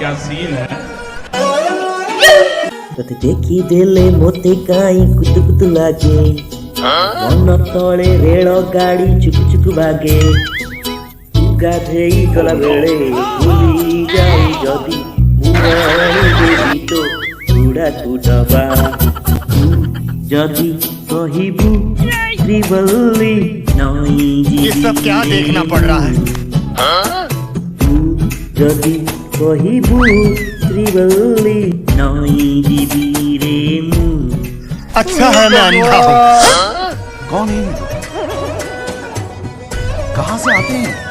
क्या सीन है। तोते देखी देले मोते काई कुतु कुतु लागे मन तले रेल गाड़ी चुकु चुकु भागे तू गाधेई गला बेले भूली जाई जदी मुरारी देवी तो उड़ा तू डबा जदी कहिबू श्रीवल्ली नई जी ये सब क्या देखना पड़ रहा है। जदी कहिबू श्रीवल्ली नई जीवी रे मु अच्छा है मैं अंधा हूँ। कौन है? कहाँ से आते हैं?